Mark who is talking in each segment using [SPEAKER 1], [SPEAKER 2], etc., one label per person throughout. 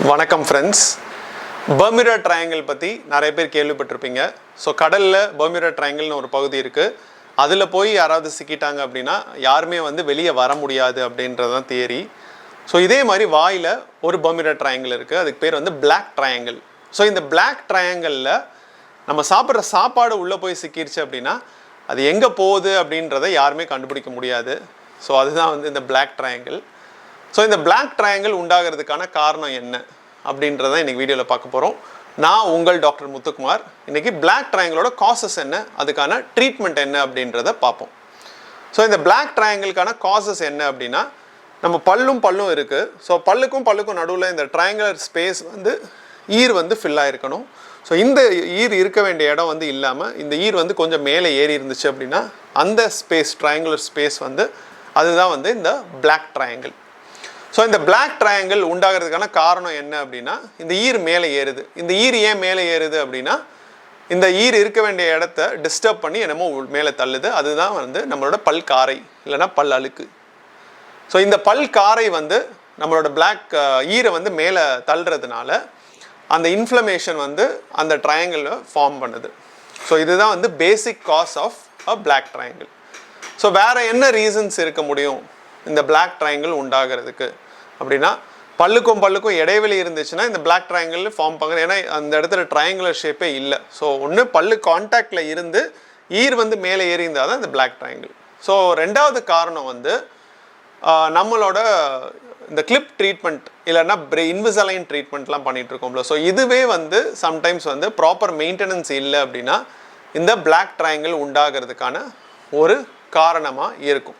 [SPEAKER 1] வணக்கம் friends. பர்மிடா triangle பற்றி நிறைய பேர் கேள்விப்பட்டிருப்பீங்க. ஸோ கடலில் பர்மிடா ட்ரையாங்கிள்னு ஒரு பகுதி இருக்குது. அதில் போய் யாராவது சிக்கிட்டாங்க அப்படின்னா யாருமே வெளியே வர முடியாது அப்படின்றது தான் தியரி. ஸோ இதே மாதிரி வாயில் ஒரு பர்மிடா ட்ரையாங்கிள் இருக்குது. அதுக்கு பேர் பிளாக் ட்ரையாங்கிள். ஸோ இந்த பிளாக் ட்ரையாங்கிளில் நம்ம சாப்பிட்ற சாப்பாடு உள்ளே போய் சிக்கிடுச்சு அப்படின்னா அது எங்கே போகுது அப்படின்றத யாருமே கண்டுபிடிக்க முடியாது. ஸோ அதுதான் இந்த பிளாக் ட்ரையாங்கிள். ஸோ இந்த பிளாக் ட்ரையாங்கிள் உண்டாகிறதுக்கான காரணம் என்ன அப்படின்றத இன்றைக்கி வீடியோவில் பார்க்க போகிறோம். நான் உங்கள் டாக்டர் முத்துக்குமார். இன்றைக்கி பிளாக் ட்ரையாங்கிளோட காசஸ் என்ன, அதுக்கான ட்ரீட்மெண்ட் என்ன அப்படின்றத பார்ப்போம். ஸோ இந்த பிளாக் ட்ரையாங்கிளுக்கான காசஸ் என்ன அப்படின்னா, நம்ம பல்லும் இருக்குது. ஸோ பல்லுக்கும் நடுவில் இந்த ட்ரையாங்குலர் ஸ்பேஸ் ஈர் ஃபில் ஆகிருக்கணும். ஸோ இந்த ஈர் இருக்க வேண்டிய இடம் இல்லாமல் இந்த ஈர் கொஞ்சம் மேலே ஏறி இருந்துச்சு அப்படின்னா அந்த ஸ்பேஸ், ட்ரையாங்குலர் ஸ்பேஸ் அதுதான் இந்த பிளாக் ட்ரையாங்கிள். ஸோ இந்த பிளாக் ட்ரையாங்கிள் உண்டாகிறதுக்கான காரணம் என்ன அப்படின்னா, இந்த ஈர் மேலே ஏறுது. இந்த ஈர் ஏன் மேலே ஏறுது அப்படின்னா, இந்த ஈர் இருக்க வேண்டிய இடத்த டிஸ்டர்ப் பண்ணி என்னமோ மேலே தள்ளுது. அதுதான் நம்மளோட பல் காரை இல்லைன்னா பல் அழுக்கு. ஸோ இந்த பல் காரை நம்மளோட பிளாக் ஈரை மேலே தள்ளுறதுனால அந்த இன்ஃப்ளமேஷன் அந்த ட்ரையாங்கிளை ஃபார்ம் பண்ணுது. ஸோ இதுதான் basic cause of a black triangle. So வேறு என்ன ரீசன்ஸ் இருக்க முடியும் இந்த பிளாக் ட்ரையாங்கிள் உண்டாகிறதுக்கு அப்படின்னா, பல்லுக்கும் இடைவெளி இருந்துச்சுன்னா இந்த பிளாக் ட்ரையாங்கிள் ஃபார்ம் பண்ணுறது. ஏன்னா அந்த இடத்துல ட்ரையாங்குலர் ஷேப்பே இல்லை. ஸோ ஒன்று பல்லு கான்டாக்டில் இருந்து ஈர் மேலே ஏறி இருந்தால் தான் இந்த பிளாக் ட்ரையாங்கிள். ஸோ ரெண்டாவது காரணம் நம்மளோட இந்த கிளிப் ட்ரீட்மெண்ட் இல்லைன்னா இன்விசலைன் ட்ரீட்மெண்ட்லாம் பண்ணிகிட்ருக்கோம்ல. ஸோ இதுவே சம்டைம்ஸ் ப்ராப்பர் மெயின்டெனன்ஸ் இல்லை அப்படின்னா இந்த பிளாக் ட்ரையாங்கிள் உண்டாகிறதுக்கான ஒரு காரணமாக இருக்கும்.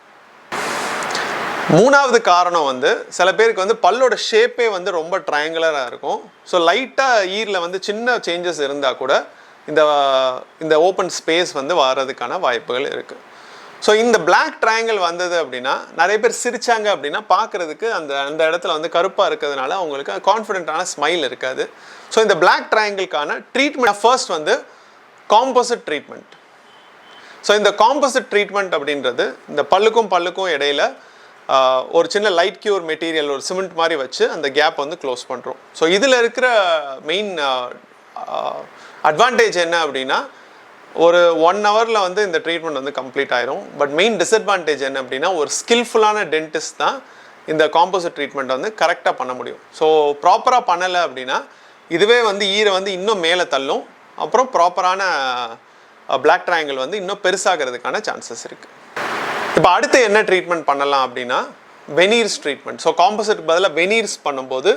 [SPEAKER 1] மூணாவது காரணம் சில பேருக்கு பல்லோட ஷேப்பே ரொம்ப ட்ரையாங்குலராக இருக்கும். ஸோ லைட்டாக ஈரில் சின்ன சேஞ்சஸ் இருந்தால் கூட இந்த ஓப்பன் ஸ்பேஸ் வர்றதுக்கான வாய்ப்புகள் இருக்குது. ஸோ இந்த பிளாக் ட்ரையாங்கிள் வந்தது அப்படின்னா நிறைய பேர் சிரித்தாங்க அப்படின்னா பார்க்குறதுக்கு அந்த இடத்துல கருப்பாக இருக்கிறதுனால அவங்களுக்கு கான்ஃபிடென்ட்டான ஸ்மைல் இருக்காது. ஸோ இந்த பிளாக் ட்ரையாங்கிள்கான treatment first composite treatment. So இந்த காம்போசிட் ட்ரீட்மெண்ட் அப்படின்றது இந்த பல்லுக்கும் இடையில ஒரு சின்ன லைட் கியூர் மெட்டீரியல், ஒரு சிமெண்ட் மாதிரி வச்சு அந்த கேப் க்ளோஸ் பண்ணுறோம். ஸோ இதில் இருக்கிற மெயின் அட்வான்டேஜ் என்ன அப்படின்னா, ஒரு 1 ஹவரில் இந்த ட்ரீட்மெண்ட் கம்ப்ளீட் ஆயிரும். பட் மெயின் டிஸ்அட்வான்டேஜ் என்ன அப்படின்னா, ஒரு ஸ்கில்ஃபுல்லான டென்டிஸ்ட் தான் இந்த காம்போசிட் ட்ரீட்மெண்ட் கரெக்டாக பண்ண முடியும். ஸோ ப்ராப்பராக பண்ணலை அப்படின்னா இதுவே ஈரை இன்னும் மேலே தள்ளும். அப்புறம் ப்ராப்பரான பிளாக் ட்ரையாங்கிள் இன்னும் பெருசாகிறதுக்கான சான்சஸ் இருக்குது. இப்போ அடுத்து என்ன ட்ரீட்மெண்ட் பண்ணலாம் அப்படின்னா, வெனீர்ஸ் ட்ரீட்மெண்ட். ஸோ காம்போசிட்டுக்கு பதிலாக வெனீர்ஸ் பண்ணும்போது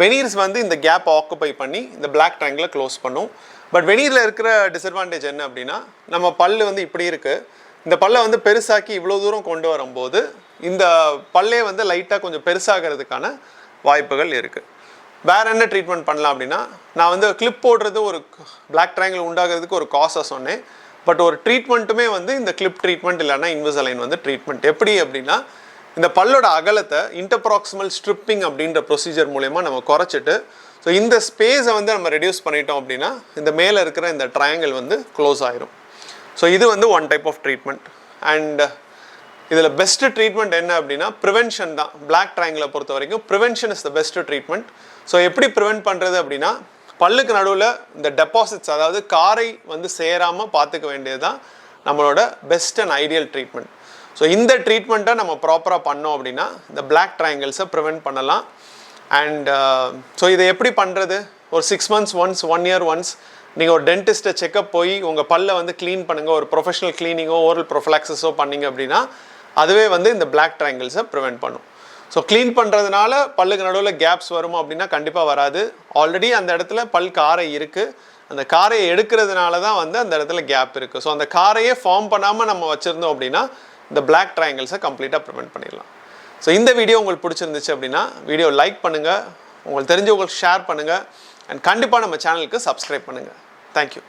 [SPEAKER 1] வெனீர்ஸ் இந்த கேப்பை ஆக்குபை பண்ணி இந்த பிளாக் ட்ரையாங்கிளை க்ளோஸ் பண்ணும். பட் வெனீரில் இருக்கிற டிஸ்அட்வான்டேஜ் என்ன அப்படின்னா, நம்ம பல் இப்படி இருக்குது, இந்த பல்லை பெருசாக்கி இவ்வளோ தூரம் கொண்டு வரும்போது இந்த பல்லே லைட்டாக கொஞ்சம் பெருசாகிறதுக்கான வாய்ப்புகள் இருக்குது. வேறு என்ன ட்ரீட்மெண்ட் பண்ணலாம் அப்படின்னா, நான் கிளிப் போடுறது ஒரு பிளாக் ட்ரையாங்கிள் உண்டாகிறதுக்கு ஒரு காஸாக சொன்னேன். பட் ஒரு ட்ரீட்மெண்ட்டுமே இந்த கிளிப் ட்ரீட்மெண்ட் இல்லைன்னா இன்விசலைன் ட்ரீட்மெண்ட் எப்படி அப்படின்னா, இந்த பல்லோட அகலத்தை இன்டர்ப்ராக்சிமல் ஸ்ட்ரிப்பிங் அப்படின்ற ப்ரொசீஜர் மூலயமா நம்ம குறைச்சிட்டு, ஸோ இந்த ஸ்பேஸை நம்ம ரெடியூஸ் பண்ணிட்டோம் அப்படின்னா இந்த மேலே இருக்கிற இந்த ட்ரையாங்கிள் க்ளோஸ் ஆயிரும். ஸோ இது one type of treatment. And இதில் பெஸ்ட்டு ட்ரீட்மெண்ட் என்ன அப்படின்னா ப்ரிவென்ஷன் தான். பிளாக் ட்ரையாங்கிளை பொறுத்த வரைக்கும் prevention is the best treatment. So எப்படி ப்ரிவென்ட் பண்ணுறது அப்படின்னா, பல்லுக்கு நடுவில் இந்த டெபாசிட்ஸ், அதாவது காரை சேராமல் பார்த்துக்க வேண்டியது தான் நம்மளோட best and ideal treatment. So இந்த ட்ரீட்மெண்ட்டை நம்ம ப்ராப்பராக பண்ணோம் அப்படின்னா இந்த பிளாக் ட்ரையாங்கிள்ஸை ப்ரிவென்ட் பண்ணலாம். அண்ட் ஸோ இதை எப்படி பண்ணுறது, ஒரு 6 months ஒன்ஸ், 1 year ஒன்ஸ் நீங்கள் ஒரு டென்டிஸ்ட்டை செக்கப் போய் உங்கள் பல்லை க்ளீன் பண்ணுங்கள். ஒரு ப்ரொஃபஷனல் க்ளீனிங்கோ ஓரல் ப்ரொஃபலாக்சிஸோ பண்ணிங்க அப்படின்னா அதுவே இந்த பிளாக் ட்ரையாங்கிள்ஸை ப்ரிவென்ட் பண்ணும். ஸோ க்ளீன் பண்ணுறதுனால பல்லுக்கு நடுவில் கேப்ஸ் வருமா அப்படின்னா கண்டிப்பாக வராது. ஆல்ரெடி அந்த இடத்துல பல் காரை இருக்குது, அந்த காரையை எடுக்கிறதுனால தான் அந்த இடத்துல கேப் இருக்குது. ஸோ அந்த காரையே ஃபார்ம் பண்ணாமல் நம்ம வச்சுருந்தோம் அப்படின்னா இந்த பிளாக் ட்ரையாங்கிள்ஸை கம்ப்ளீட்டாக ப்ரிவென்ட் பண்ணிடலாம். ஸோ இந்த வீடியோ உங்களுக்கு பிடிச்சிருந்துச்சு அப்படின்னா வீடியோ லைக் பண்ணுங்கள், உங்களுக்கு தெரிஞ்சவங்களுக்கு ஷேர் பண்ணுங்கள், அண்ட் கண்டிப்பாக நம்ம சேனலுக்கு சப்ஸ்கிரைப் பண்ணுங்கள். தேங்க்யூ.